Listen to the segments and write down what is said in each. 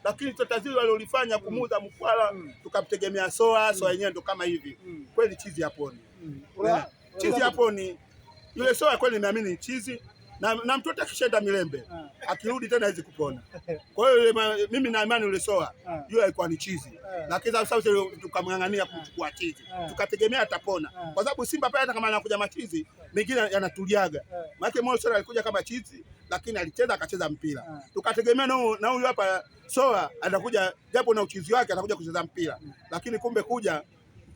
Lakini tatizo walilofanya kumuuza Mkwala tukamtegemea Soa yenyewe ndo kama hivi. Kweli chizi haponi. Chizi haponi. Yule Soa kweli naamini ni chizi na mtoto akishaenda Milembe akirudi tena hawezi kupona. Kwa hiyo mimi na imani yule Soa yule alikuwa ni chizi. Lakini sasa tukamng'ang'ania kuchukua chizi. Tukategemea atapona. Kwa sababu Simba pale hata kama anakuja machizi mengine yanatuliaga. Maana Moyo Soa alikuja kama chizi lakini alicheza akacheza mpira. Tukategemea na huyu hapa Soa atakuja japo na uchizi wake atakuja kucheza mpira. Lakini kumbe kuja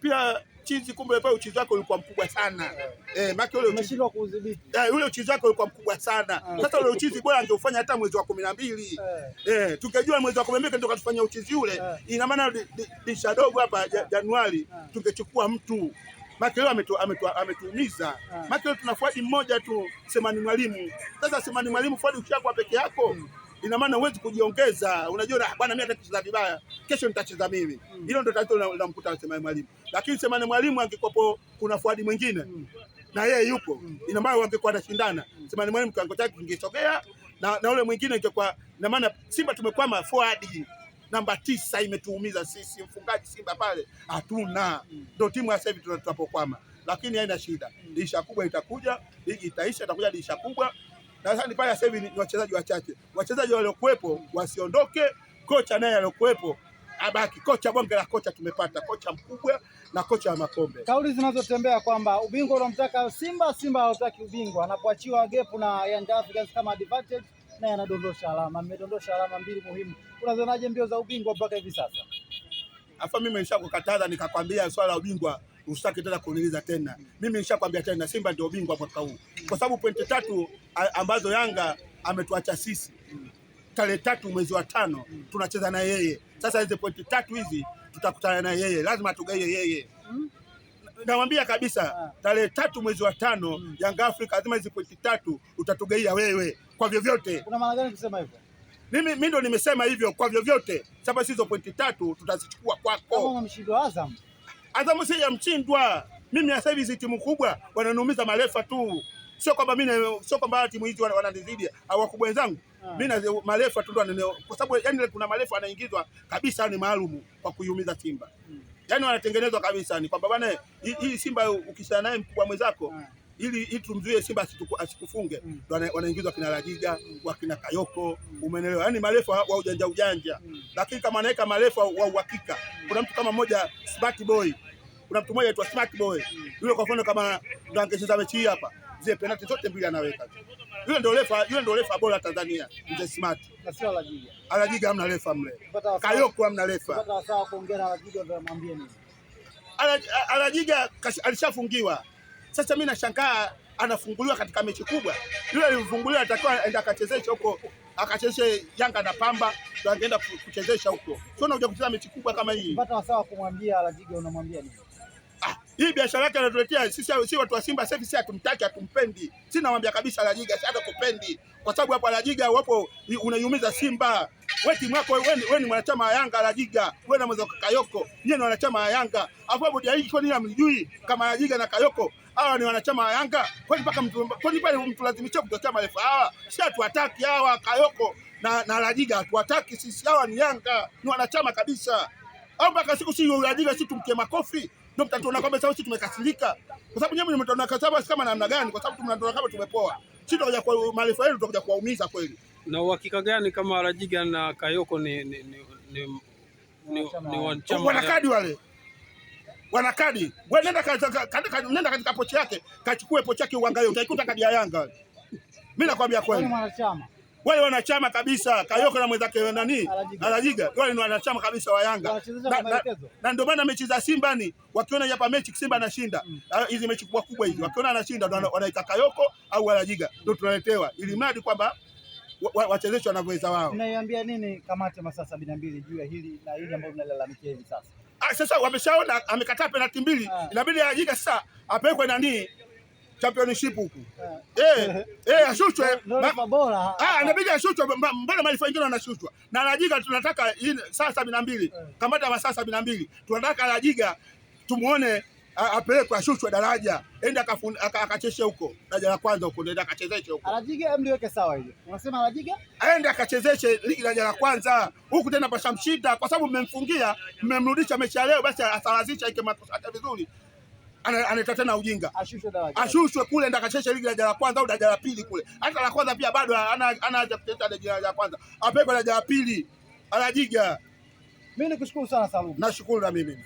pia chizi kumbe pale uchizi wake ulikuwa mkubwa sana. Maana yule umeshindwa kuudhibiti. Yule uchizi wake ulikuwa mkubwa sana. Sasa ule uchizi bora angeufanya hata mwezi wa 12. Tungejua mwezi wa 12 ndio katufanya uchizi ule. Ina maana disha dogo hapa Januari tungechukua mtu. Maana leo ametuumiza. Maana leo tuna Fuadi mmoja tu Semani Mwalimu. Sasa Semani Mwalimu Fuadi ukishakuwa peke yako ina maana huwezi kujiongeza. Unajua bwana mimi atacheza vibaya, kesho nitacheza mimi. Hilo ndio tatizo linamkuta Semani Mwalimu. Lakini Semani Mwalimu angekuwa kuna Fuadi mwingine na yeye yupo, ina maana wangekuwa wanashindana. Semani Mwalimu kiwango chake kingesogea na ule mwingine ingekuwa, ina maana Simba tumekwama Fuadi namba 9 imetuumiza sisi, mfungaji Simba pale hatuna. Ndio timu ya sasa hivi tunapokwama. Lakini haina shida. Dirisha kubwa itakuja, ligi itaisha, itakuja dirisha kubwa. Na sasa pale sasa hivi ni wachezaji wachache. Wachezaji waliokuepo wasiondoke, kocha naye aliokuepo abaki. Kocha bonge la kocha tumepata, kocha mkubwa na kocha wa makombe. Kauli zinazotembea kwamba ubingwa unamtaka Simba, Simba hawataki ubingwa. Anapoachiwa gap na Young Africans kama advantage na yanadondosha alama. Mmedondosha alama 2 muhimu. Unazonaje mbio za ubingwa mpaka hivi sasa? Afa mimi nishakukataza nikakwambia swala la ubingwa usitaki tena kuniuliza tena. Mimi nishakwambia tena Simba ndio ubingwa mwaka huu. Kwa sababu pointi 3 ambazo Yanga ametuacha sisi. Tarehe 3 mwezi wa 5 tunacheza na yeye. Sasa hizo pointi 3 hizi tutakutana na yeye. Lazima tugaie yeye. Namwambia kabisa tarehe 3 mwezi wa 5 Young Africa lazima hizo pointi 3 utatugaia wewe kwa vyovyote. Kuna maana gani kusema hivyo? Mimi ndo nimesema hivyo kwa vyovyote. Sasa hizo pointi 3 tutazichukua kwako. Kama mshindwa Azam. Azam si ya mchindwa. Mimi sasa hivi hizi timu kubwa wananiumiza marefa tu. Sio kwamba timu hizi wananizidi au wakubwa wenzangu. Mimi na marefa tu ndio kwa sababu yani kuna marefa anaingizwa kabisa ni maalum kwa kuiumiza Simba. Yani wanatengenezwa kabisa ni kwamba bwana hii Simba ukishana naye mkubwa mwenzako ili tumzuie Simba asikufunge ndio wanaingizwa kina Rajiga, wakina Kayoko, umeelewa? Yani marefa wa ujanja. Lakini kama anaweka marefa wa uhakika. Kuna mtu kama mmoja Smart Boy. Kuna mtu mmoja aitwa Smart Boy. Yule kwa mfano kama ndo angecheza mechi hii hapa, zile penalti zote 2 anaweka. Yule ndio refa bora Tanzania, mzee Smart. Na sio Rajiga. Rajiga hamna refa mle. Kayoko hamna refa. Pata sawa kuongea na Rajiga ndio amwambie nini? Rajiga alishafungiwa. Sasa mimi nashangaa anafunguliwa katika mechi kubwa. Yule alifunguliwa atakuwa aenda akachezesha huko, akachezeshe Yanga na Pamba, ndio angeenda kuchezesha huko. Sio unakuja kucheza mechi kubwa kama hii. Pata sawa kumwambia Rajiga unamwambia nini? Hii biashara yake anatuletea sisi watu wa Simba sasa hivi sisi hatumtaki, hatumpendi. Sisi namwambia kabisa Rajiga sasa hatakupendi. Kwa sababu hapo Rajiga wapo unaiumiza Simba. Wewe timu yako wewe ni mwanachama wa Yanga Rajiga. Wewe na mwanzo Kayoko, yeye ni wanachama wa Yanga. Hapo bodi hii kwa nini hamjui kama Rajiga na Kayoko hawa ni wanachama wa Yanga? Kwani mpaka kwani pale mtu lazimisha kutoka marefa hawa? Sisi hatuwataki hawa Kayoko na Rajiga hatuwataki sisi, hawa ni Yanga, ni wanachama kabisa. Au mpaka siku si Rajiga sisi tumkie makofi. Ndio mtatuona kwamba sasa sisi tumekasirika. Kwa sababu nyinyi mmetona kasaba kama namna gani? Kwa sababu tunatona kama tumepoa. Sisi tutakuja kwa marefa yenu tutakuja kuwaumiza kweli. Na uhakika gani kama Rajiga na Kayoko ni wanachama? Wanakadi wale. Wanakadi. Wewe nenda katika pochi yake, kachukue pochi yake uangalie utaikuta kadi ya Yanga. Mimi nakwambia kweli. Wale wanachama kabisa, Kayoko na mwenzake nani? Rajiga. Wale ni wanachama kabisa wa Yanga. Na ndio maana mechi za Simba ni wakiona hapa mechi Simba anashinda. Hizi mechi kubwa hizi wakiona anashinda ndio wanaika Kayoko au Rajiga. Ndio tunaletewa. Ili mradi kwamba wachezaji wanavyoweza wao. Unaiambia nini kamati ya masaa 72 juu ya hili na hili ambalo mnalalamikia hivi sasa? Sasa wameshaona amekataa penalti 2. Inabidi Rajiga sasa apelekwe nani? Championship huku. Ashushwe. Inabidi ashushwe, mbona malifa wengine wanashushwa. Na Rajiga tunataka saa 72. Kamata masaa 72. Tunataka Rajiga tumuone apelekwe ashushwe daraja, enda akachezeshe huko daraja la kwanza huko, nenda akachezeshe huko. Alajiga mliweke sawa hilo. Unasema Alajiga aende akachezeshe ligi daraja la kwanza huku, tena pashamshinda kwa sababu mmemfungia, mmemrudisha mechi ya leo, basi asawazisha ike makosa vizuri, anaita tena ujinga. Ashushwe kule, enda akachezeshe ligi daraja la kwanza au daraja la pili kule. Hata la kwanza pia bado ana haja kucheza daraja la kwanza, apelekwe daraja la pili. Alajiga. Mimi nikushukuru sana Salum. Nashukuru na mimi.